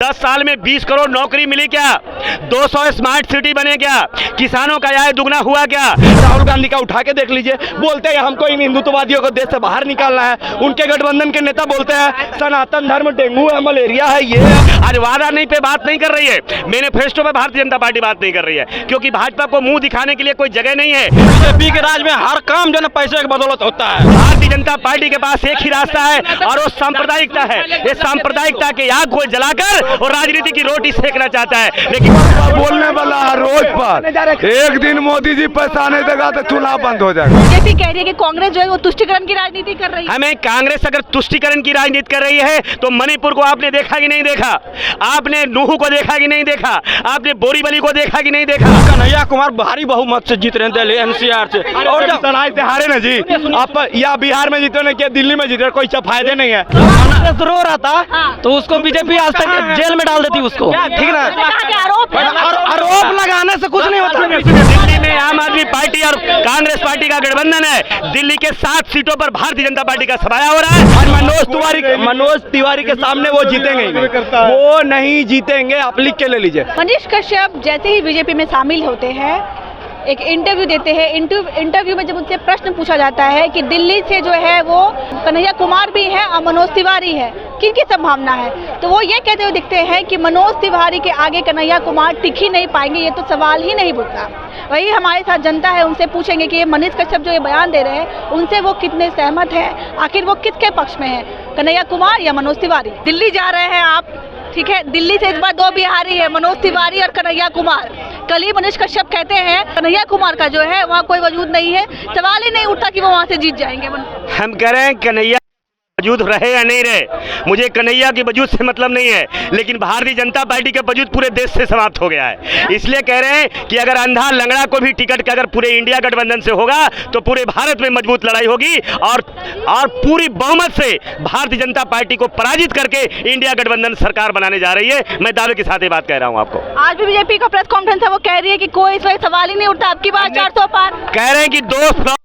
10 साल में 20 करोड़ नौकरी मिली क्या? 200 स्मार्ट सिटी बने क्या? किसानों का आय दुगना हुआ क्या? राहुल गांधी का उठा के देख लीजिए, बोलते हैं हमको इन हिंदुत्ववादियों को देश से बाहर निकालना है। उनके गठबंधन के नेता बोलते हैं सनातन धर्म डेंगू है, मलेरिया है, ये है। आज वादा नहीं पे बात नहीं कर रही है, मैनिफेस्टो पे भारतीय जनता पार्टी बात नहीं कर रही है, क्योंकि भाजपा को मुंह दिखाने के लिए कोई जगह नहीं है। बीजेपी के राज में हर काम जो है पैसे की बदौलत होता है। भारतीय जनता पार्टी के पास एक ही रास्ता है और वो सांप्रदायिकता है। ये सांप्रदायिकता के आग को जलाकर और राजनीति की रोटी सेकना चाहता है। लेकिन बोलने वाला है रोज पर, एक दिन मोदी जी पैसा नहीं देगा तो चुनाव बंद हो जाएगा। बीजेपी कह रही है कि कांग्रेस जो है वो तुष्टीकरण की राजनीति कर रही है। हमें कांग्रेस अगर तुष्टीकरण की राजनीति कर रही है तो मणिपुर को आपने देखा कि नहीं देखा? आपने नूह को देखा कि नहीं देखा? आपने बोरीवली को देखा कि नहीं देखा? कन्हैया कुमार भारी बहुमत से जीत रहे हैं दिल्ली एनसीआर से, और जब सनाई से हारे ना जी, आप या बिहार में जीते ना क्या दिल्ली में जीते, कोई फायदे नहीं है। रो रहा था तो उसको बीजेपी आज तक जेल में डाल देती उसको, ठीक ना? आरोप लगाने से कुछ नहीं होता। दिल्ली में आम आदमी पार्टी और कांग्रेस पार्टी का गठबंधन है। दिल्ली के 7 सीटों पर भारतीय जनता पार्टी का सफाया हो रहा है और मनोज तिवारी के सामने वो जीतेंगे ही नहीं, वो नहीं जीतेंगे। आप लिख के ले लीजिए। मनीष कश्यप जैसे ही बीजेपी में शामिल होते हैं, एक इंटरव्यू देते हैं। इंटरव्यू में जब उनसे प्रश्न पूछा जाता है कि दिल्ली से जो है वो कन्हैया कुमार भी है और मनोज तिवारी है, किनकी संभावना है, तो वो ये कहते हुए दिखते हैं कि मनोज तिवारी के आगे कन्हैया कुमार टिक ही नहीं पाएंगे। ये तो सवाल ही नहीं उठता। वही हमारे साथ जनता है, उनसे पूछेंगे कि ये मनीष कश्यप जो ये बयान दे रहे हैं उनसे वो कितने सहमत हैं, आखिर वो किसके पक्ष में है, कन्हैया कुमार या मनोज तिवारी। दिल्ली जा रहे हैं आप, ठीक है, दिल्ली से इस बार 2 बिहारी है, मनोज तिवारी और कन्हैया कुमार। कल ही मनीष कश्यप कहते हैं कन्हैया कुमार का जो है वहाँ कोई वजूद नहीं है, सवाल ही नहीं उठता कि वो वहाँ से जीत जाएंगे। हम कह रहे हैं कन्हैया वजूद रहे या नहीं रहे, मुझे कन्हैया की वजूद से मतलब नहीं है, लेकिन भारतीय जनता पार्टी का वजूद पूरे देश से समाप्त हो गया है। इसलिए कह रहे हैं कि अगर अंधा लंगड़ा को भी टिकट का अगर पूरे इंडिया गठबंधन से होगा तो पूरे भारत में मजबूत लड़ाई होगी और पूरी बहुमत से भारतीय जनता पार्टी को पराजित करके इंडिया गठबंधन सरकार बनाने जा रही है। मैं दावे के साथ ये बात कह रहा हूँ आपको। आज भी बीजेपी का प्रेस कॉन्फ्रेंस है, वो कह रही है कि कोई सवाल ही नहीं उठता, आपकी बात 400 पार। कह रहे हैं कि 2 फ्लॉप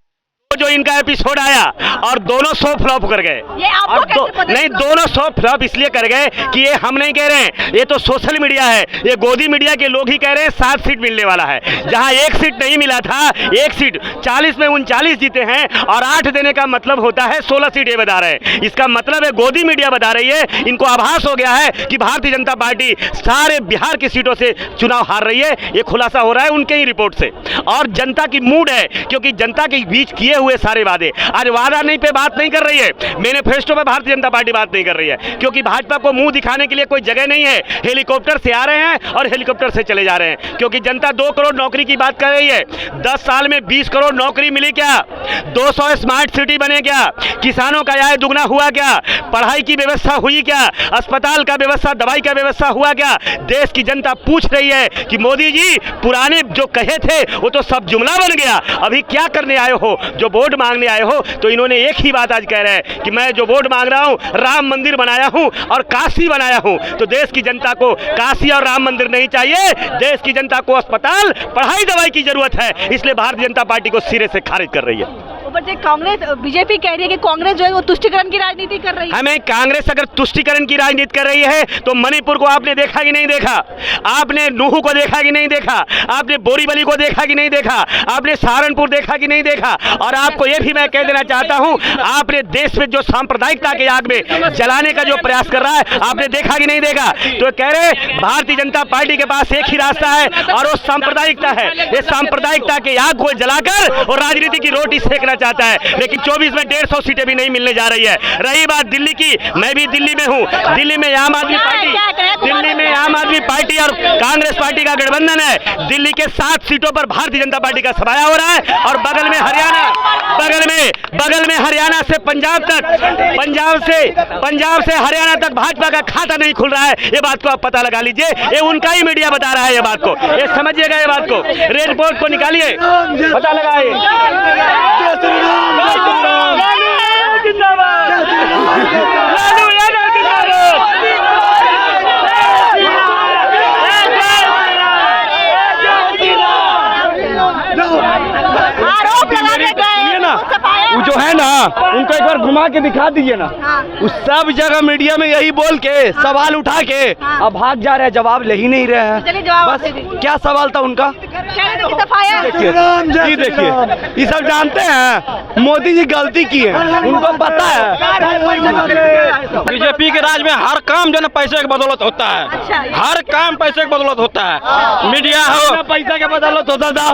जो इनका एपिसोड आया और दोनों 100 फ्लॉप कर गए। ये आपको नहीं, दोनों 100 फ्लॉप इसलिए कर गए कि ये हम नहीं कह रहे हैं, ये तो सोशल मीडिया है, ये गोदी मीडिया के लोग ही कह रहे हैं 7 सीट मिलने वाला है। जहां 1 सीट नहीं मिला था, 1 सीट 40 में 39 जीते हैं और 8 देने का मतलब होता है 16 सीट ये बता रहे हैं। इसका मतलब है गोदी मीडिया बता रही है, इनको आभास हो गया है कि भारतीय जनता पार्टी सारे बिहार की सीटों से चुनाव हार रही है। ये खुलासा हो रहा है उनके ही रिपोर्ट से, और जनता की मूड है, क्योंकि जनता के बीच किए हुए सारे वादे, आज वादा नहीं पे बात नहीं कर रही है, मैनिफेस्टो पे भारतीय जनता पार्टी बात नहीं कर रही है, क्योंकि भाजपा को मुंह दिखाने के लिए कोई जगह नहीं है। हेलीकॉप्टर से आ रहे हैं और हेलीकॉप्टर से चले जा रहे हैं, क्योंकि जनता 2 करोड़ नौकरी की बात कर रही है। 10 साल में 20 करोड़ नौकरी मिली क्या? 200 स्मार्ट सिटी बने क्या? किसानों का आय दुगना हुआ क्या? पढ़ाई की व्यवस्था हुई क्या? अस्पताल का व्यवस्था, दवाई का व्यवस्था हुआ क्या? देश की जनता पूछ रही है कि मोदी जी पुराने जो कहे थे वो तो सब जुमला बन गया, अभी क्या करने आए हो? जो वोट मांगने आए हो? तो इन्होंने एक ही बात आज कह रहे हैं कि मैं जो वोट मांग रहा हूं, राम मंदिर बनाया हूं और काशी बनाया हूं। तो देश की जनता को काशी और राम मंदिर नहीं चाहिए, देश की जनता को अस्पताल, पढ़ाई, दवाई की जरूरत है। इसलिए भारतीय जनता पार्टी को सिरे से खारिज कर रही है। कांग्रेस, बीजेपी कह रही है कि कांग्रेस जो है वो तुष्टीकरण की राजनीति कर रही है। हमें कांग्रेस अगर तुष्टीकरण की राजनीति कर रही है तो मणिपुर को आपने देखा कि नहीं देखा? आपने नूह को देखा कि नहीं देखा? आपने बोरीवली को देखा कि नहीं देखा? आपने सहारनपुर देखा कि नहीं देखा? और आपको यह भी मैं कह देना चाहता हूं, आपने देश में जो सांप्रदायिकता के आग में जलाने का जो प्रयास कर रहा है, आपने देखा कि नहीं देखा? तो कह रहे भारतीय जनता पार्टी के पास एक ही रास्ता है और वो सांप्रदायिकता है। ये सांप्रदायिकता के आग को जलाकर और राजनीति की रोटी सेकना चाहता है। लेकिन 24 में 150 सीटें भी नहीं मिलने जा रही है। रही बात दिल्ली की, मैं भी दिल्ली में हूं। दिल्ली में आम आदमी पार्टी और कांग्रेस पार्टी का गठबंधन है। दिल्ली के 7 सीटों पर भारतीय जनता पार्टी का सफाया हो रहा है और बगल में हरियाणा से पंजाब तक, पंजाब से हरियाणा तक भाजपा का खाता नहीं खुल रहा है। ये बात को आप पता लगा लीजिए, ये उनका ही मीडिया बता रहा है। ये बात को ये समझिएगा, ये बात को रेड रिपोर्ट को निकालिए, पता लगाइए। आरोप लगाने गए वो जो है ना, उनको एक बार घुमा के दिखा दीजिए ना। उस सब जगह मीडिया में यही बोल के सवाल उठा के अब भाग जा रहे हैं, जवाब ले ही नहीं रहे चलिए हैं। जवाब बस दे दीजिए। क्या सवाल था उनका? कह रहे थे कि सफाया देखिए ये देखिए, ये सब जानते हैं मोदी जी गलती की है, उनको पता है। बीजेपी के राज में हर काम जो है पैसे की बदौलत होता है, अच्छा। हर काम पैसे की बदौलत होता है। मीडिया हो, पैसा के बदौलत होता था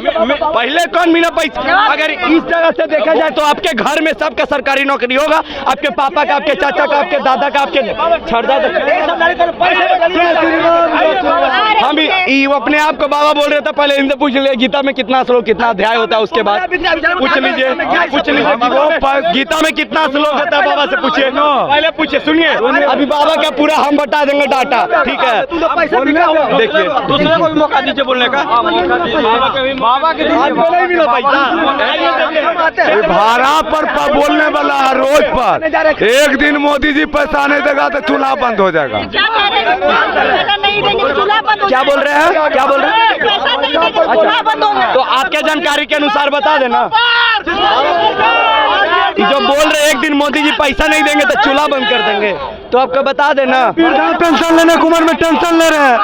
पहले, कौन बिना पैसा? अगर इस जगह से देखा जाए तो आपके घर में सबका सरकारी नौकरी होगा, आपके पापा का, आपके चाचा का, आपके दादा का, आपके छरदा हम अपने आप को बाबा बोल रहे थे। पहले इनसे पूछ लीजिए गीता में कितना श्लोक, कितना अध्याय होता है, उसके बाद पूछ लीजिए वो गीता में कितना श्लोक होता है, बाबा से पूछिए। पहले पूछिए, सुनिए, अभी बाबा का पूरा हम बता देंगे डाटा, ठीक है? देखिए दूसरे को भी मौका दीजिए बोलने का। बाबा के नहीं मिला पैसा, भाड़ा पर बोलने वाला है रोज पर। एक दिन मोदी जी पैसा नहीं देगा तो चुनाव बंद हो जाएगा। क्या कह रहे हैं? पैसा नहीं देंगे तो चूल्हा बंद हो क्या बोल रहे हैं? क्या बोल रहे हैं? पैसा नहीं देंगे तो चूल्हा बंद हो तो आपके जानकारी के अनुसार बता देना। जो बोल रहे एक दिन मोदी जी पैसा नहीं देंगे तो चूल्हा बंद कर देंगे, तो आपको बता देना। वृद्धा पेंशन लेने की उम्र में टेंशन ले रहे हैं,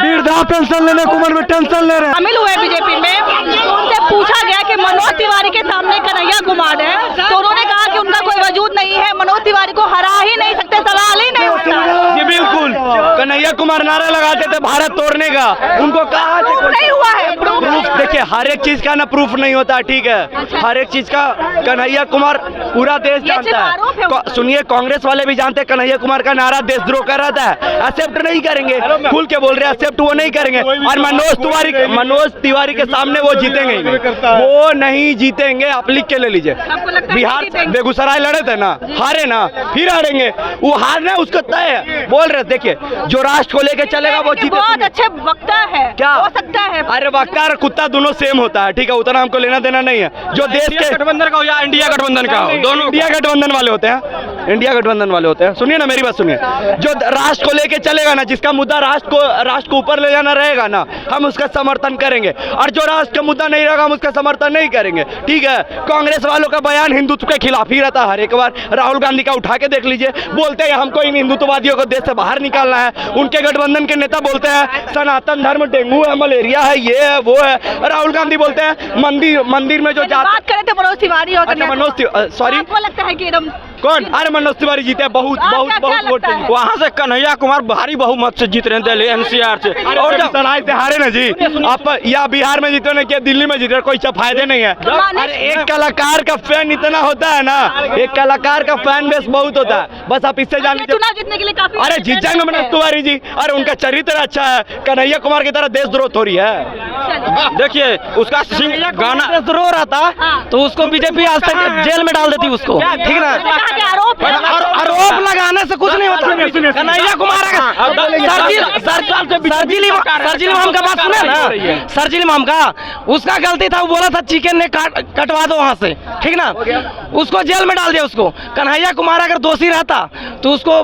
वृद्धा पेंशन लेने की उम्र में टेंशन ले रहे हैं। शामिल हुए बीजेपी में, तो उनसे पूछा गया कि मनोज तिवारी के सामने कन्हैया कुमार है, तो उन्होंने कहा कि उनका कोई वजूद नहीं है, मनोज तिवारी को हरा ही नहीं सकते, सवाल ही नहीं उठता। जी बिल्कुल, कन्हैया कुमार नारा लगाते थे भारत तोड़ने का, उनको कहा प्रूफ नहीं हुआ है, प्रूफ प्रूफ देखिए, हर एक चीज का ना प्रूफ नहीं होता, ठीक है? हर एक चीज का कन्हैया कुमार पूरा देश जानता आरोप है है। सुनिए, कांग्रेस वाले भी जानते हैं कन्हैया कुमार का नारा देशद्रोह कर रहा था, एक्सेप्ट नहीं करेंगे, खुल के बोल रहे हैं एक्सेप्ट वो नहीं करेंगे। और मनोज तिवारी के सामने वो जीतेंगे ही नहीं, वो नहीं जीतेंगे। आप लिख के ले लीजिए, आपको लगता है बिहार कि जीतेंगे? बेगूसराय लड़े थे ना, हारे ना, फिर हारेंगे, वो हारना उसको तय है। बोल रहे देखिए, जो राष्ट्र को लेके चलेगा वो जीते। बहुत अच्छे वक्ता है, क्या हो सकता है? अरे वक्ता और कुत्ता दोनों सेम होता है, ठीक है? उतना हमको लेना देना नहीं है। जो देश के गठबंधन का हो या इंडिया गठबंधन का हो, दोनों इंडिया गठबंधन वाले होते हैं, इंडिया गठबंधन वाले होते हैं। सुनिए ना, मेरी बात सुनिए, जो राष्ट्र को लेके चलेगा ना, जिसका मुद्दा राष्ट्र को ऊपर ले जाना रहेगा ना, हम उसका समर्थन करेंगे। और जो राष्ट्र का मुद्दा नहीं रहेगा, हम उसका समर्थन नहीं करेंगे, ठीक है? कांग्रेस वालों का बयान हिंदुत्व के खिलाफ ही रहता है हर एक बार। राहुल गांधी का उठा के देख लीजिए, बोलते हैं हमको इन हिंदुत्ववादियों को देश से बाहर निकालना है। उनके गठबंधन के नेता बोलते हैं सनातन धर्म डेंगू है, मलेरिया है, ये है, वो है। राहुल गांधी बोलते हैं मंदिर में जो जाता। बात करें तो मनोज तिवारी और अच्छा, मनोज सॉरी, आपको लगता है कि एकदम कौन? अरे मनोज तिवारी जीते, बहुत बहुत क्या बहुत वोट लगता है? वहाँ से कन्हैया कुमार भारी बहुमत से जीत रहे हैं दिल्ली एनसीआर से। और जब सराय से हारे ना जी, आप या बिहार में जीते ना कि दिल्ली में जीते, कोई फायदे नहीं है। अरे एक कलाकार का फैन इतना होता है ना, एक कलाकार का फैन बेस बहुत होता है, बस आप इससे जान लीजिए। चुनाव जीतने के लिए काफी अरे जीत जाएंगे मनोज तिवारी जी, अरे उनका चरित्र अच्छा है, कन्हैया कुमार की तरह देशद्रोह थोड़ी है। देखिए उसका गाना देशद्रोह रहता तो उसको बीजेपी आज तक जेल में डाल देती उसको, ठीक ना? आरोप है। आरोप लगाने से कुछ नहीं होता। कन्हैया कुमार सरजिल इमाम का बात सुने ना, सरजिल इमाम का उसका गलती था, वो बोला था चिकन ने कटवा दो वहाँ से, ठीक ना? उसको जेल में डाल दिया उसको। कन्हैया कुमार अगर दोषी रहता तो उसको